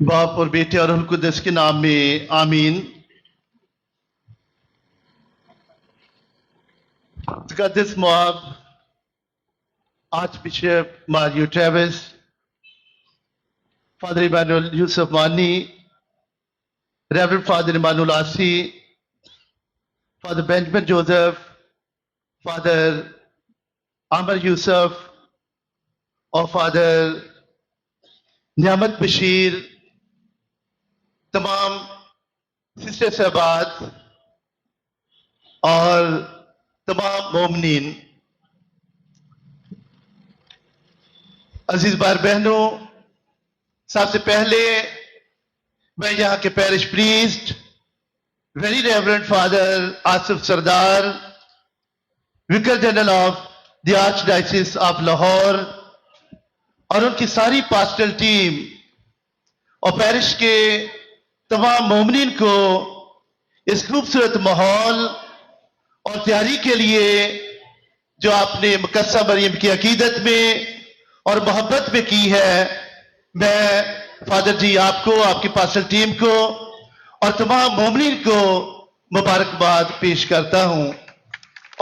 बाप और बेटे और रुहुल कुद्दस के नाम में आमीन। This Moab, Archbishop Mario Travis, Father Emmanuel Yusuf Mani, Reverend Father Emmanuel Asi, Father Benjamin Joseph, Father Amar Yusuf, और Father नियामत बशीर, तमाम सिस्टर साहबात और तमाम मोमिनीन, अजीज भाई बहनों, सबसे पहले मैं यहाँ के parish priest very reverend father Asif Sardar, vicar general of the archdiocese of Lahore और उनकी सारी पास्टल टीम और पैरिश के तमाम मोमिनीन को इस खूबसूरत माहौल और तैयारी के लिए जो आपने मुकद्दसा मरियम की अकीदत में और मोहब्बत में की है, मैं फादर जी आपको, आपकी पास्टल टीम को और तमाम मोमिनीन को मुबारकबाद पेश करता हूं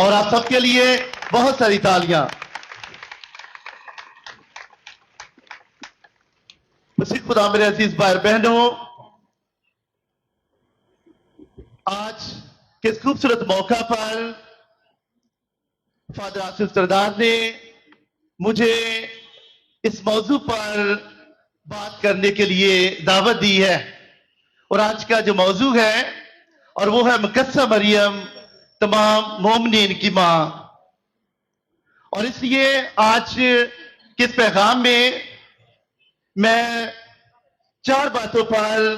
और आप सबके लिए बहुत सारी तालियां। मसीह खुदा मेरे अजीज भाई बहनों, आज के इस खूबसूरत मौका पर फादर आसिफ सरदार ने मुझे इस मौजू पर बात करने के लिए दावत दी है और आज का जो मौजू है और वो है मुकद्दसा मरियम तमाम मोमिनीन की मां। और इसलिए आज के इस पैगाम में मैं 4 बातों पर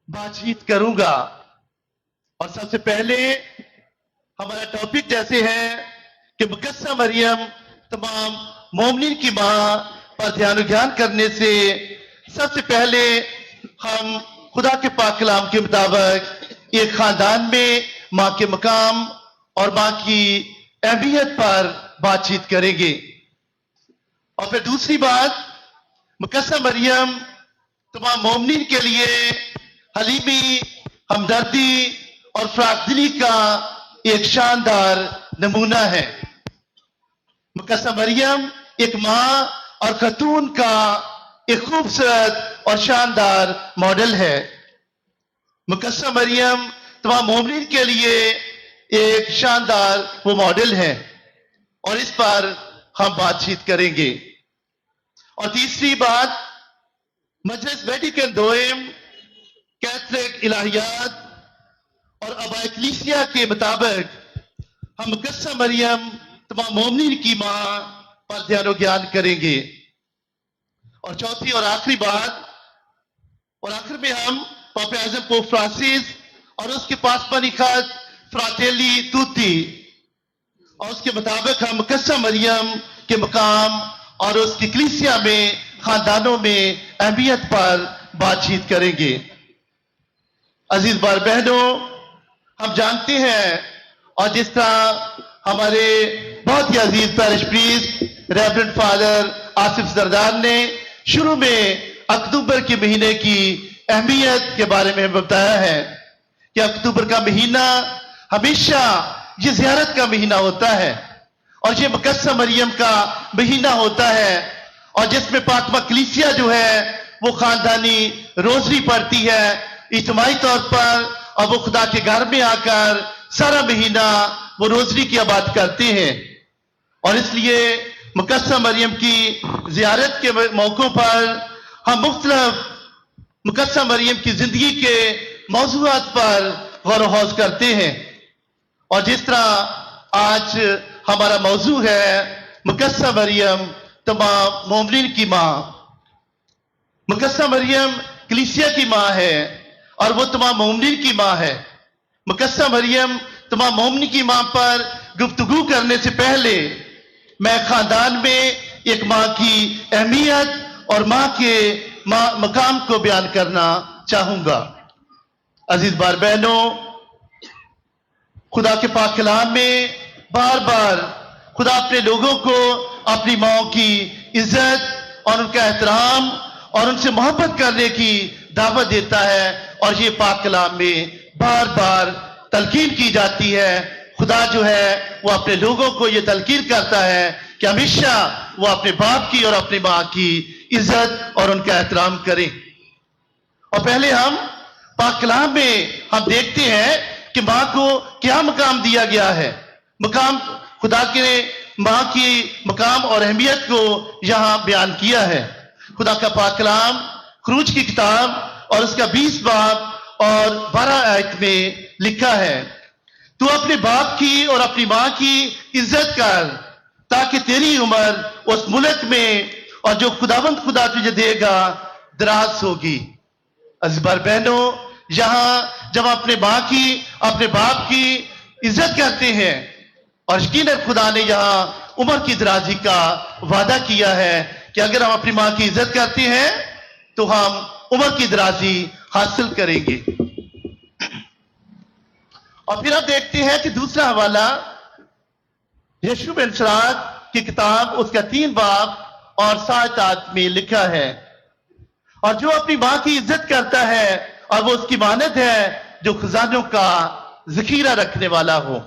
बातचीत करूंगा और सबसे पहले हमारा टॉपिक जैसे है कि मुकद्दसा मरियम तमाम मोमिनीन की मां पर ध्यान करने से सबसे पहले हम खुदा के पाक कलाम के मुताबिक एक खानदान में मां के मकाम और मां की अहमियत पर बातचीत करेंगे। और फिर दूसरी बात, मुकद्दसा मरियम तमाम मोमिनीन के लिए हलीमी, हमदर्दी और फराखदिली का एक शानदार नमूना है। मुकद्दसा मरियम एक मां और खतून का एक खूबसूरत और शानदार मॉडल है। मुकद्दसा मरियम तमाम मोमिनीन के लिए एक शानदार वो मॉडल है और इस पर हम बातचीत करेंगे। और तीसरी बात, मजलिस वेटिकन दोएम, कैथलिक इलाहियात और अबाए कलीसिया के मुताबिक हम मुकद्दसा मरियम तमाम मोमिनीन की मां पर ध्यान करेंगे। और चौथी और आखिरी बात, और आखिर में हम पाप आज़म पोप फ्रांसिस और उसके पासबानी खत फ्राटेली तूती और उसके मुताबिक हम मुकद्दसा मरियम के मकाम और उसकी कलीसिया में खानदानों में अहमियत पर बातचीत करेंगे। अजीज भाई बहनों, हम जानते हैं और जिस तरह हमारे बहुत ही अजीज parish priest reverend father Asif Sardar ने शुरू में अक्टूबर के महीने की अहमियत के बारे में बताया है कि अक्टूबर का महीना हमेशा ये ज़ियारत का महीना होता है और ये मुकद्दसा मरियम का महीना होता है और जिसमें पाकमा कलीसिया जो है वो खानदानी रोजरी पढ़ती है इज्तिमाई तौर पर और वो खुदा के घर में आकर सारा महीना वो रोजरी की आबाद करते हैं। और इसलिए मुकद्दसा मरियम की ज़ियारत के मौकों पर हम मुख्तलिफ मुकद्दसा मरियम की जिंदगी के मौज़ूआत पर गौर व हौज करते हैं। और जिस तरह आज हमारा मौजू है मुकद्दसा मरियम तमाम मोमिनीन की मां। मुकद्दसा मरियम कलीसिया की मां है और वो तमाम मोमिनीन की मां है। मुकद्दसा मरियम तमाम मोमिनीन की मां पर गुफ्तगू करने से पहले मैं खानदान में एक मां की अहमियत और मां के मकाम को बयान करना चाहूंगा। अजीज भाई बहनों, खुदा के पाक कलाम में बार बार खुदा अपने लोगों को अपनी माओ की इज्जत और उनका एहतराम اور ان سے محبت کرنے کی دعوت دیتا ہے، اور یہ پاک کلام میں بار بار تلقین کی جاتی ہے۔ خدا جو ہے وہ اپنے لوگوں کو یہ تلقین کرتا ہے کہ ہمیشہ وہ اپنے باپ کی اور اپنی ماں کی عزت اور ان کا احترام کریں۔ اور پہلے ہم پاک کلام میں ہم دیکھتے ہیں کہ ماں کو کیا مقام دیا گیا ہے۔ مقام خدا کے ماں کی مقام اور اہمیت کو یہاں بیان کیا ہے۔ خدا کا پاک کلام خروج کی کتاب اور اس کا 20 باب اور 12 آیت میں لکھا ہے، تو اپنے باپ کی اور اپنی ماں کی عزت کر تاکہ تیری عمر اس ملک میں اور جو خداوند خدا تجھے دے گا دراز ہوگی۔ عزیز بھائی بہنوں، یہاں جب اپنے ماں کی اپنے باپ کی عزت کرتے ہیں، اور یقیناً خدا نے یہاں عمر کی درازی کا وعدہ کیا ہے کہ اگر ہم اپنی ماں کی عزت کرتے ہیں تو ہم عمر کی درازی حاصل کریں گے۔ اور پھر ہم دیکھتے ہیں کہ دوسرا حوالہ یشوع بن سراق کی کتاب اس کا 3 باب اور 7 آیت میں لکھا ہے، اور جو اپنی ماں کی عزت کرتا ہے اور وہ اس کی مانند ہے جو خزانوں کا ذخیرہ رکھنے والا ہو۔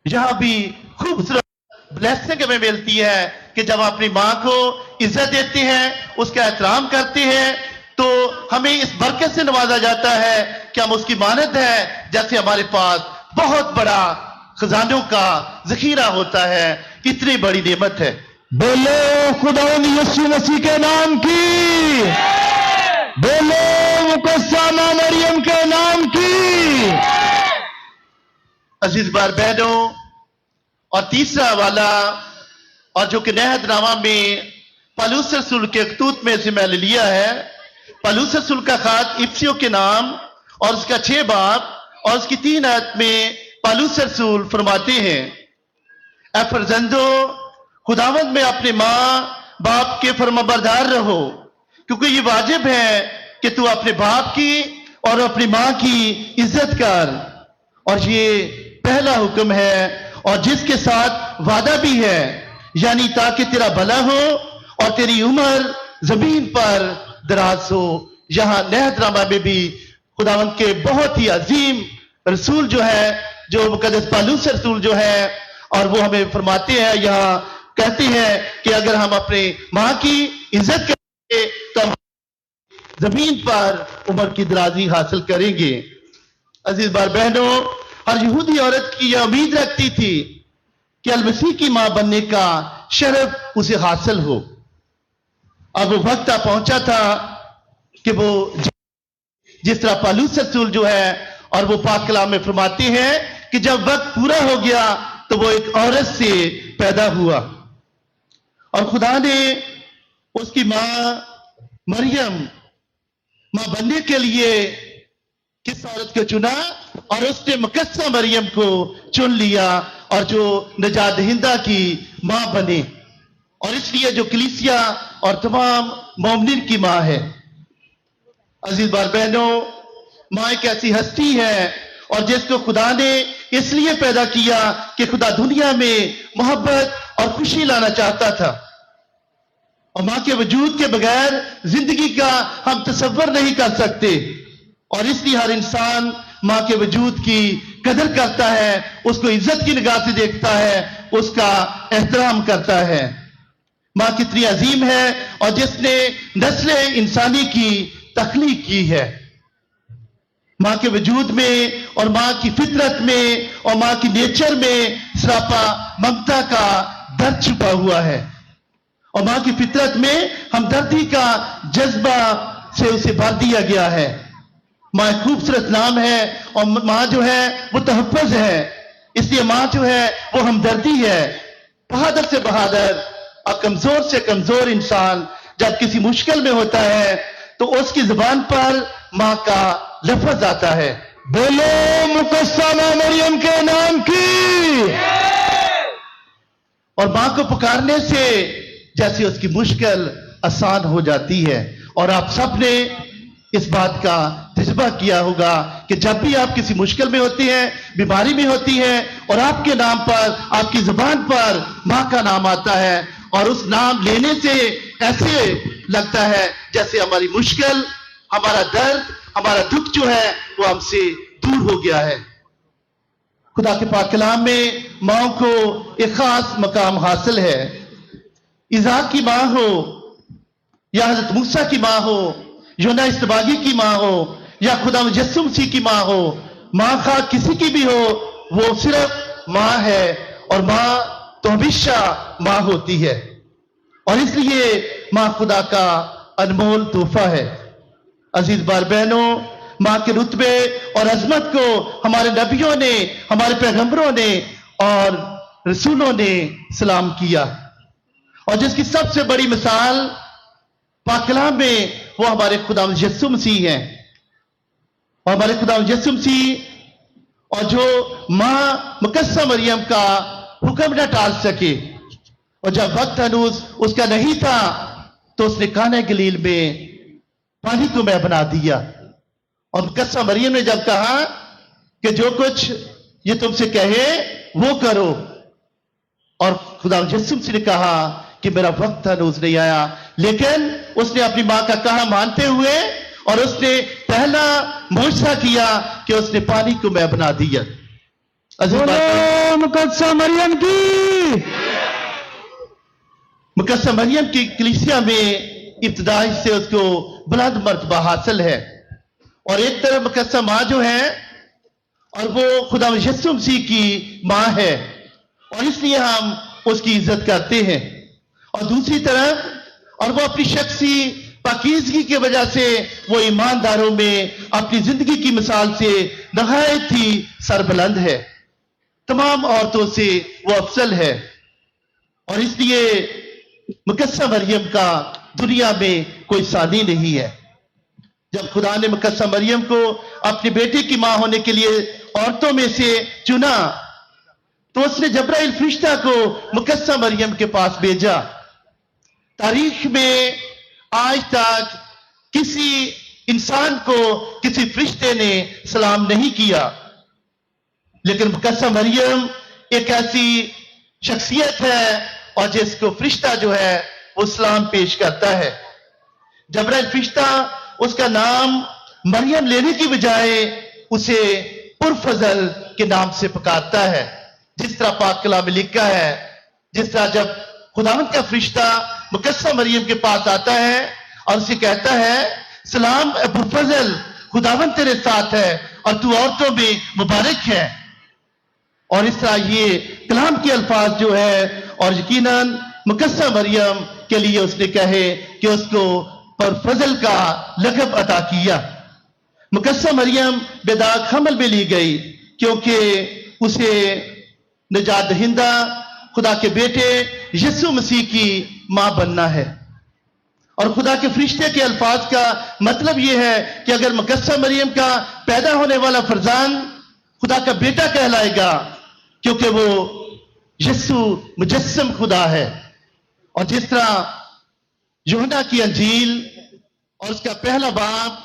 یہاں بھی خوبصورت بلیسنگ ہمیں ملتی ہے کہ جب ہم اپنی ماں کو عزت دیتے ہیں، اس کا احترام کرتے ہیں، تو ہمیں اس برکت سے نوازا جاتا ہے کہ ہم اس کی مانند ہے جیسے ہمارے پاس بہت بڑا خزانوں کا ذخیرہ ہوتا ہے۔ اتنی بڑی نعمت ہے۔ بولو خداوند یسوع مسیح کے نام کی، بولو مقدسہ مریم کے نام کی۔ عزیز بار بہنوں، اور تیسرا حوالہ اور جو کہ نہد نامہ میں پالوس رسول کے خطوط میں سے میں نے لیا ہے، پالوس رسول کا خط افسیوں کے نام اور اس کا 6 باب اور اس کی 3 آیت میں پالوس رسول فرماتے ہیں، اے فرزندو، خداوند میں اپنے ماں باپ کے فرمانبردار رہو، کیونکہ یہ واجب ہے کہ تو اپنے باپ کی اور اپنی ماں کی عزت کر، اور یہ پہلا حکم ہے اور جس کے ساتھ وعدہ بھی ہے، یعنی تاکہ تیرا بھلا ہو اور تیری عمر زمین پر دراز ہو۔ یہاں نہد نامہ میں بھی خداوند کے بہت ہی عظیم رسول جو ہے، جو مقدس پالوس رسول جو ہے، اور وہ ہمیں فرماتے ہیں، یہاں کہتے ہیں کہ اگر ہم اپنے ماں کی عزت کریں گے تو ہم زمین پر عمر کی درازی حاصل کریں گے۔ عزیز بھائی بہنوں، ہر یہودی عورت کی یہ امید رکھتی تھی کہ المسیح کی ماں بننے کا شرف اسے حاصل ہو۔ اب وہ وقت پہنچا تھا کہ وہ جس طرح پالوس رسول جو ہے، اور وہ پاک کلام میں فرماتے ہیں کہ جب وقت پورا ہو گیا تو وہ ایک عورت سے پیدا ہوا، اور خدا نے اس کی ماں مریم ماں بننے کے لیے کس عورت کو چنا، اور اس نے مقدسہ مریم کو چن لیا اور جو نجات دہندہ کی ماں بنے، اور اس لیے جو کلیسیا اور تمام مومنین کی ماں ہے۔ عزیز بھائی بہنوں، ماں ایک ایسی ہستی ہے اور جس کو خدا نے اس لیے پیدا کیا کہ خدا دنیا میں محبت اور خوشی لانا چاہتا تھا، اور ماں کے وجود کے بغیر زندگی کا ہم تصور نہیں کر سکتے، اور اس لیے ہر انسان ماں کے وجود کی قدر کرتا ہے، اس کو عزت کی نگاہ سے دیکھتا ہے، اس کا احترام کرتا ہے۔ ماں کتنی عظیم ہے، اور جس نے نسل انسانی کی تخلیق کی ہے۔ ماں کے وجود میں اور ماں کی فطرت میں اور ماں کی نیچر میں سراپا ممتا کا درد چھپا ہوا ہے، اور ماں کی فطرت میں ہمدردی کا جذبہ سے اسے بھر دیا گیا ہے۔ ماں ایک خوبصورت نام ہے، اور ماں جو ہے وہ تحفظ ہے، اس لیے ماں جو ہے وہ ہمدردی ہے۔ بہادر سے بہادر اور کمزور سے کمزور انسان جب کسی مشکل میں ہوتا ہے تو اس کی زبان پر ماں کا لفظ آتا ہے، بولو مقدسہ مریم کے نام کی۔ اور ماں کو پکارنے سے جیسے اس کی مشکل آسان ہو جاتی ہے۔ اور آپ سب نے اس بات کا تجربہ کیا ہوگا کہ جب بھی آپ کسی مشکل میں ہوتی ہیں، بیماری میں ہوتی ہیں، اور آپ کے نام پر، آپ کی زبان پر ماں کا نام آتا ہے، اور اس نام لینے سے ایسے लगता है जैसे हमारी मुश्किल, हमारा दर्द, हमारा दुख जो है वो हमसे दूर हो गया है। खुदा के पाक कलाम में माँ को एक खास मकाम हासिल है। इज़हाक की माँ हो या हजरत मूसा की माँ हो, योना इस्तबागी की माँ हो या खुदा मुजस्सिम सी की माँ हो, माँ खा किसी की भी हो, वो सिर्फ माँ है और माँ तो हमेशा माँ होती है। और इसलिए माँ खुदा का अनमोल तोहफा है। अजीज बार बहनों, माँ के रुतबे और अजमत को हमारे नबियों ने, हमारे पैगंबरों ने और रसूलों ने सलाम किया, और जिसकी सबसे बड़ी मिसाल पाक कलाम में वो हमारे खुदा यीशु मसीह हैं। और हमारे खुदा यीशु मसीह और जो माँ मुकद्दसा मरियम का हुक्म न टाल सके, और जब वक्त हनूज उसका नहीं था तो उसने काना गलील में पानी को मैं बना दिया। और मुकद्दसा मरियम ने जब कहा कि जो कुछ ये तुमसे कहे वो करो, और खुदा यीशु मसीह ने कहा कि मेरा वक्त हनूज नहीं आया, लेकिन उसने अपनी माँ का कहा मानते हुए और उसने पहला मोर्चा किया कि उसने पानी को मैं बना दिया। बोलो मुकद्दसा मरियम की। मुकद्दसा मरियम की कलीसिया में इब्तिदाई से उसको बुलंद मर्तबा हासिल है। और एक तरफ मुकद्दसा माँ जो है और वो खुदा यीशु मसीह की माँ है, और इसलिए हम उसकी इज्जत करते हैं। और दूसरी तरफ और वो अपनी शख्सी पाकीज़गी की वजह से वो ईमानदारों में अपनी जिंदगी की मिसाल से नहायत ही सरबुलंद है, तमाम औरतों से वो अफजल है। और इसलिए मुकद्दसा मरियम का दुनिया में कोई सानी नहीं है। जब खुदा ने मुकद्दसा मरियम को अपने बेटे की मां होने के लिए औरतों में से चुना, तो उसने जब्राइल फरिश्ता को मुकद्दसा मरियम के पास भेजा। तारीख में आज तक किसी इंसान को किसी फरिश्ते ने सलाम नहीं किया, लेकिन मुकद्दसा मरियम एक ऐसी शख्सियत है और जिसको फरिश्ता जो है वो सलाम पेश करता है। जब्राइल फरिश्ता उसका नाम मरियम लेने की बजाय उसे पुरफजल के नाम से पुकारता है। जिस तरह पाक कलाम में लिखा है, जिस तरह जब खुदावंद का फरिश्ता मुकद्दसा मरियम के पास आता है और उसे कहता है सलाम पुरफजल, खुदावंद तेरे साथ है और तू औरतों में मुबारक है। और इस तरह ये कलाम के अल्फाज जो है, और यकीनन मुकद्दसा मरियम के लिए उसने कहे कि उसको पुरफजल का लक़ब अता किया। मुकद्दसा मरियम बेदाग हमल में ली गई क्योंकि उसे निजात दहिंदा खुदा के बेटे यीशु मसीह की मां बनना है। और खुदा के फरिश्ते के अल्फाज का मतलब यह है कि अगर मुकद्दसा मरियम का पैदा होने वाला फरजान खुदा का बेटा कहलाएगा, क्योंकि वो यीशु मुजस्सिम खुदा है। और जिस तरह यूहन्ना की अंजील और उसका पहला बाब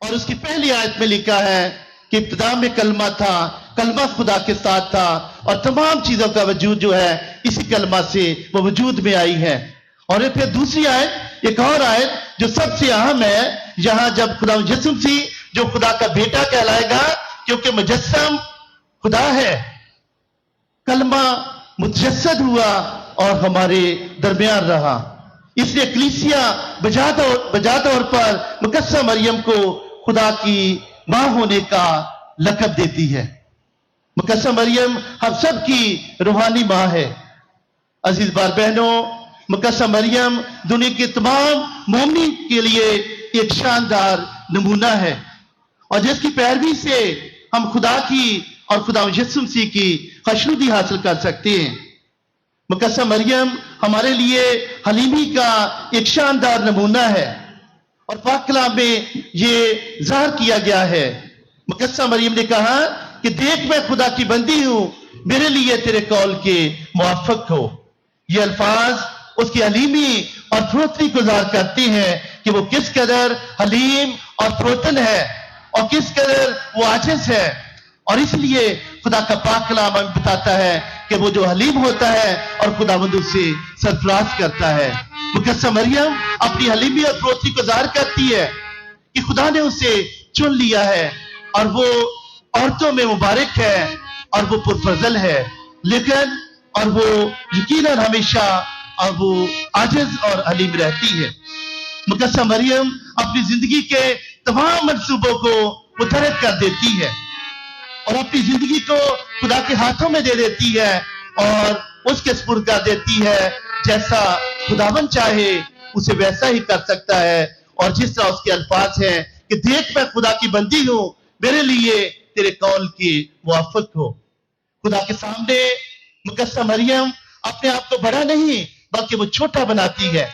और उसकी पहली आयत में लिखा है कि इब्तिदा में कलमा था, कलमा खुदा के साथ था, और तमाम चीजों का वजूद जो है इसी कलमा से वो वजूद में आई है। और फिर दूसरी आयत, एक और आयत जो सबसे अहम है, यहां जब खुदा यीशु मसीह जो खुदा का बेटा कहलाएगा, क्योंकि मुजस्सम खुदा है, कलमा मुजस्सद हुआ और हमारे दरमियान रहा। इसलिए कलीसिया बजा तौर पर मुकद्दसा मरियम को खुदा की मां होने का लक़ब देती है। मुकद्दसा मरियम हम सब की रूहानी मां है। अजीज बार बहनों, मुकद्दसा मरियम दुनिया के तमाम मोमिन के लिए एक शानदार नमूना है, और जिसकी पैरवी से हम खुदा की और खुदा यीशु मसीह की खुशनुदी हासिल कर सकते हैं। मुकद्दसा मरियम हमारे लिए हलीमी का एक शानदार नमूना है, और पाक कलाम में ये ज़ाहिर किया गया है। मुकद्दसा मरियम ने कहा कि देख मैं खुदा की बंदी हूं, मेरे लिए तेरे कौल के मुआफ़िक हो। ये अल्फाज उसकी हलीमी और फरोतनी को ज़ाहिर करते हैं कि वो किस कदर हलीम और फरोतन है और किस कदर वो आजिज़ है। और इसलिए खुदा का पाक कलाम हमें बताता है कि वो जो हलीम होता है और खुदावंद उसे सरफराज करता है। मुकद्दस मरियम अपनी हलीमी और प्रोथी को ज़ाहिर करती है कि खुदा ने उसे चुन लिया है और वो औरतों में मुबारक है और वो पुरफजल है, लेकिन और वो यकीनन हमेशा और वो आजिज और हलीम रहती है। मुकद्दस मरियम अपनी जिंदगी के तमाम मंसूबों को वो तरक कर देती है और अपनी जिंदगी को खुदा के हाथों में दे देती है और उसके सुपुर्द कर देती है। जैसा खुदावन चाहे उसे वैसा ही कर सकता है और जिस तरह उसके अल्फाज हैं कि देख मैं खुदा की बंदी हूं, मेरे लिए तेरे कौल की मुआफिक हो। खुदा के सामने मुकद्दस मरियम अपने आप को बड़ा नहीं बल्कि वो छोटा बनाती है,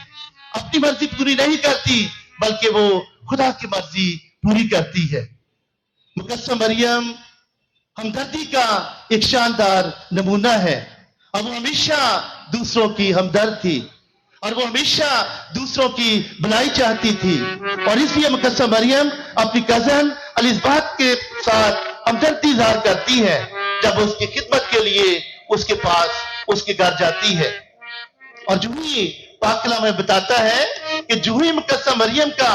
अपनी मर्जी पूरी नहीं करती बल्कि वो खुदा की मर्जी पूरी करती है। मुकद्दस मरियम हमदर्दी का एक शानदार नमूना है और वो हमेशा दूसरों की हमदर्द थी और वो हमेशा दूसरों की भलाई चाहती थी और इसलिए मुकद्दस मरियम अपनी कजन एलिज़ाबेथ के साथ हमदर्दी ज़ाहिर करती है जब वो उसकी खिदमत के लिए उसके पास उसके घर जाती है। और जो ही पाक कलाम में बताता है कि जो ही मुकद्दस मरियम का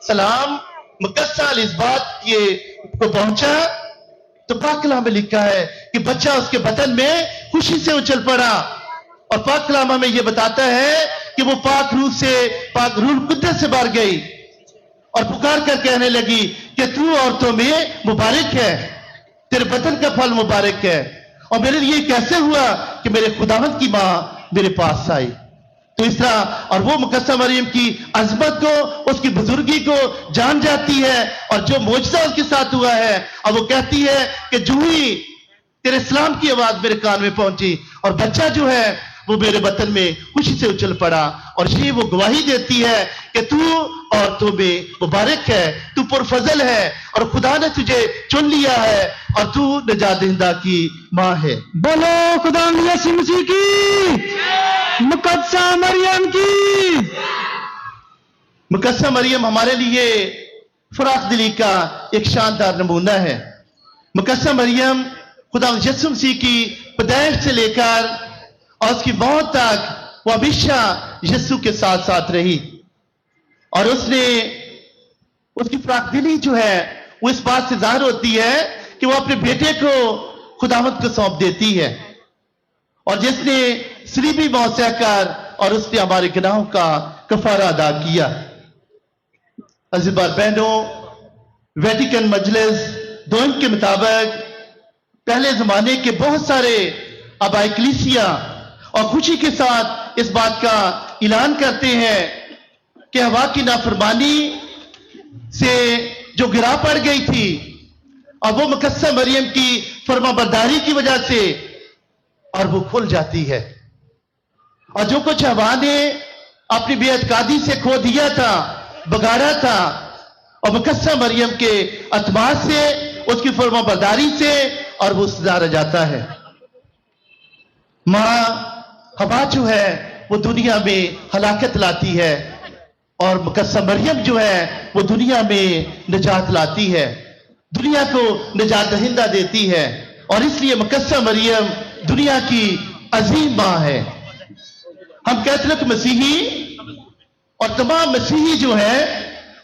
सलाम मुकद्दस एलिज़ाबेथ के को पहुंचा तो पाक कलाम में लिखा है कि बच्चा उसके बदन में खुशी से उछल पड़ा और पाक कलाम में यह बताता है कि वो पाक रूह कुद्दस से भर गई और पुकार कर कहने लगी कि तू औरतों में मुबारक है, तेरे बदन का फल मुबारक है। और मेरे लिए कैसे हुआ कि मेरे खुदावंद की मां मेरे पास आई। तो इस तरह और वो मुकद्दस मरियम की अजमत को उसकी बुजुर्गी को जान जाती है और जो मोजज़ा उसके साथ हुआ है और वो कहती है कि जो ही तेरे सलाम की आवाज मेरे कान में पहुंची और बच्चा जो है वो मेरे बतन में खुशी से उछल पड़ा और ये वो गवाही देती है कि तू औरतों में मुबारक है, तू पुरफजल है और खुदा ने तुझे चुन लिया है और तू निजात दहिंदा की मां है। बोलो खुदा यीशु मसीह की, मुकद्दस मरियम की। मुकद्दस मरियम हमारे लिए फराख दिली का एक शानदार नमूना है। मुकद्दस मरियम खुदा यीशु मसीह की पैदाइश से लेकर और उसकी मौत तक वो हमेशा यीशु के साथ साथ रही और उसकी फराख दिली जो है वो इस बात से जाहिर होती है कि वो अपने बेटे को खुदावंद को सौंप देती है और जिसने सलीबी मौत सहकर और उसने हमारे गुनाहों का कफारा अदा किया। अज़ीज़ बहनों, वेटिकन मजलिस दोइम के मुताबिक पहले जमाने के बहुत सारे आबाए कलीसिया और खुशी के साथ इस बात का ऐलान करते हैं कि हवा की नाफरमानी से जो गिरा पड़ गई थी और वो मुकद्दस मरियम की फरमाबरदारी की वजह से और वो खुल जाती है और जो कुछ हवा ने अपनी बेअतकादी से खो दिया था, बगाड़ा था और मुकद्दस मरियम के अतबार से उसकी फरमाबरदारी से और वो सुधारा जाता है। मां हवा जो है वो दुनिया में हलाकत लाती है और मुकद्दस मरियम जो है वो दुनिया में निजात लाती है, दुनिया को निजात दहिंदा देती है और इसलिए मुकद्दस मरियम दुनिया की अजीम मां है। हम कैथोलिक मसीही और तमाम मसीही जो है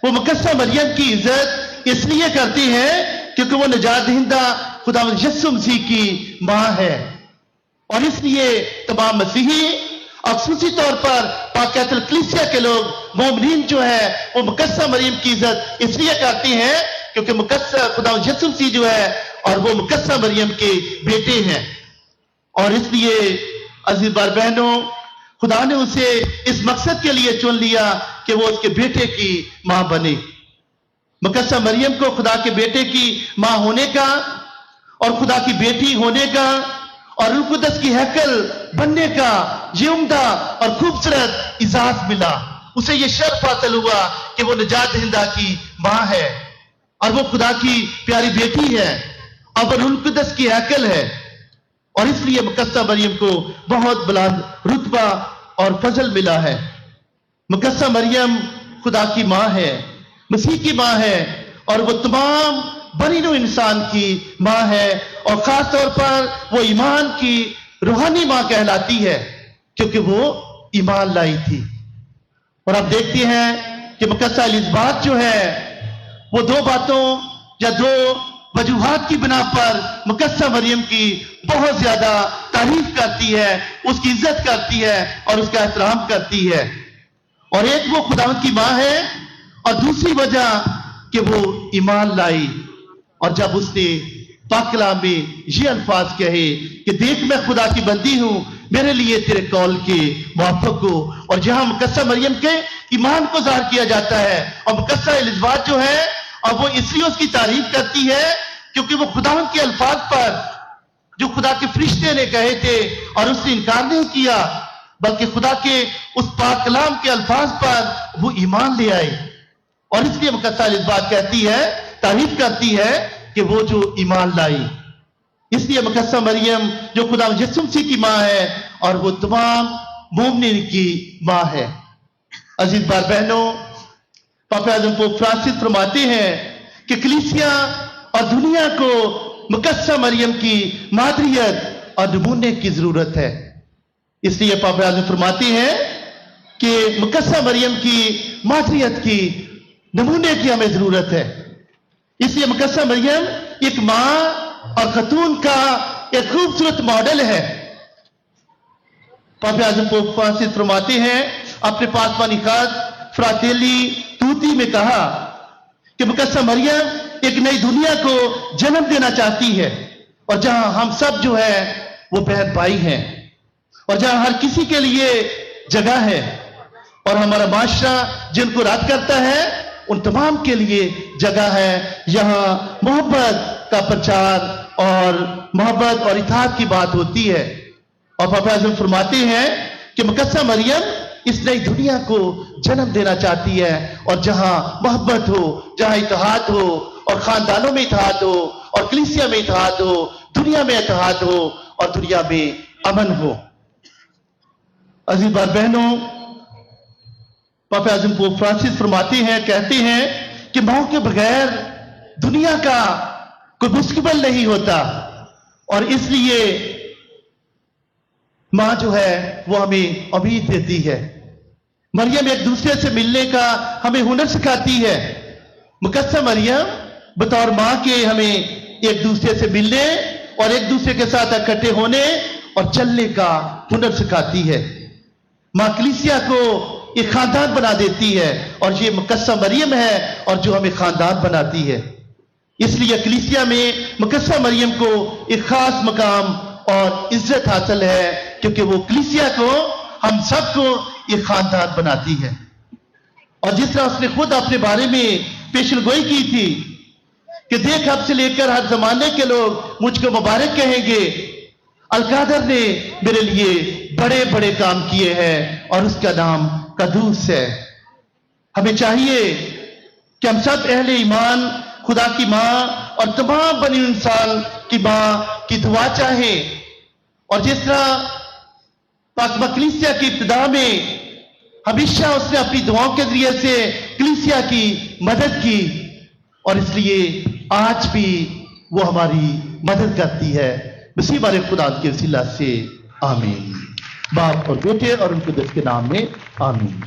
वो मुकद्दस मरियम की इज्जत इसलिए करते हैं क्योंकि वो निजात दहिंदा खुदावंद यीशु मसीह की मां है और इसलिए तमाम मसीही और खुसूसी तौर पर पाक कैथोलिक कलीसिया के लोग मोमिनीन जो है वो मुकद्दस मरियम की इज्जत इसलिए करते हैं क्योंकि मुकद्दस खुदावंद यीशु मसीह जो है और वो मुकद्दस मरियम के बेटे हैं और इसलिए अजीज बहनों, खुदा ने उसे इस मकसद के लिए चुन लिया कि वो उसके बेटे की मां बने। मुकद्दस मरियम को खुदा के बेटे की मां होने का और खुदा की बेटी होने का और रूह कुद्दस की हैकल बनने का ये उम्दा और खूबसूरत इजाज मिला। उसे ये शर्फ हासिल हुआ कि वो निजात दहिंदा की मां है और वो खुदा की प्यारी बेटी है और वो रूह कुद्दस की हैकल है और इसलिए मुकद्दस मरियम को बहुत बुलंद रुतबा और फजल मिला है। मुकद्दस मरियम खुदा की मां है, मसीह की मां है और वो तमाम बनी नूं इंसान की मां है और खास तौर पर वो ईमान की रूहानी मां कहलाती है क्योंकि वो ईमान लाई थी اور آپ دیکھتے ہیں کہ مقدسہ الزبات جو ہے وہ دو باتوں یا دو وجوہات کی بنا پر مقدسہ مریم کی بہت زیادہ تعریف کرتی ہے، اس کی عزت کرتی ہے اور اس کا احترام کرتی ہے. اور ایک وہ خداوند کی ماں ہے، اور دوسری وجہ کہ وہ ایمان لائی. اور جب اس نے پاک کلام میں یہ الفاظ کہے کہ دیکھ میں خدا کی بندی ہوں، میرے لیے تیرے قول کے موافق ہو. اور جہاں مقدسہ مریم کے ایمان کو ظاہر کیا جاتا ہے، اور مقدسہ الزبات جو ہے اور وہ اس لیے اس کی تعریف کرتی ہے کیونکہ وہ خداوند کے الفاظ پر جو خدا کے فرشتے نے کہے تھے اور اس نے انکار نہیں کیا، بلکہ خدا کے اس پاک کلام کے الفاظ پر وہ ایمان لے آئے. اور اس لیے مقدسہ الزبات کہتی ہے، تعریف کرتی ہے کہ وہ جو ایمان لائی. اس لیے مقدسہ مریم جو خدا یسوع مسیح کی ماں ہے اور وہ تمام مومنین کی ماں ہے. عزیز بھائی بہنوں، پاپ اعظم پوپ فرانسس فرماتے ہیں کہ کلیسیا اور دنیا کو مقدسہ مریم کی مادریت اور نمونے کی ضرورت ہے. اس لیے پاپ اعظم فرماتے ہیں کہ مقدسہ مریم کی مادریت کی نمونے کی ہمیں ضرورت ہے. اس لیے مقدسہ مریم ایک ماں اور خاتون کا ایک خوبصورت ماڈل ہے. پاپ اعظم پوپ فرانسس فرماتے ہیں اپنے پاسبانی خط فراتیلی توتی میں کہا کہ مقدسہ مریم ایک نئی دنیا کو جنم دینا چاہتی ہے، اور جہاں ہم سب جو ہے وہ بہن بھائی ہیں، اور جہاں ہر کسی کے لیے جگہ ہے، اور ہمارا معاشرہ جن کو رد کرتا ہے ان تمام کے لیے جگہ ہے. یہاں محبت کا پرچار اور محبت اور اتحاد کی بات ہوتی ہے. اور پاپ اعظم فرماتے ہیں کہ مقدسہ مریم اس نئی دنیا کو جنم دینا چاہتی ہے، اور جہاں محبت ہو، جہاں اتحاد ہو، اور خاندانوں میں اتحاد ہو، اور کلیسیا میں اتحاد ہو، دنیا میں اتحاد ہو، اور دنیا میں امن ہو. عزیز بھائی بہنوں، پاپ اعظم پوپ فرانسس فرماتے ہیں، کہتے ہیں کہ ماں کے بغیر دنیا کا کوئی مستقبل نہیں ہوتا. اور اس لیے ماں جو ہے وہ ہمیں امید دیتی ہے. مریم ایک دوسرے سے ملنے کا ہمیں ہنر سکھاتی ہے. مقدسہ مریم بطور ماں کے ہمیں ایک دوسرے سے ملنے اور ایک دوسرے کے ساتھ اکٹھے ہونے اور چلنے کا ہنر سکھاتی ہے. ماں کلیسیا کو ایک خاندان بنا دیتی ہے، اور یہ مقدسہ مریم ہے اور جو ہمیں خاندان بناتی ہے. اس لیے کلیسیا میں مقدسہ مریم کو ایک خاص مقام اور عزت حاصل ہے، کیونکہ وہ کلیسیا کو، ہم سب کو ایک خاندان بناتی ہے. اور جس طرح اس نے خود اپنے بارے میں پیشن گوئی کی تھی کہ دیکھ اب سے لے کر ہر زمانے کے لوگ مجھ کو مبارک کہیں گے. القادر نے میرے لیے بڑے بڑے کام کیے ہیں اور اس کا نام قدوس ہے. ہمیں چاہیے کہ ہم سب اہل ایمان خدا کی ماں اور تمام بنی انسان کی ماں کی دعا چاہیں. اور جس طرح پاک کلیسیا کی ابتدا میں ہمیشہ اس نے اپنی دعاؤں کے ذریعے سے کلیسیا کی مدد کی، اور اس لیے آج بھی وہ ہماری مدد کرتی ہے. مسیح ہمارے خدا کے وسیلہ سے آمین. باپ اور بیٹے اور ان کے دل کے نام میں آمین.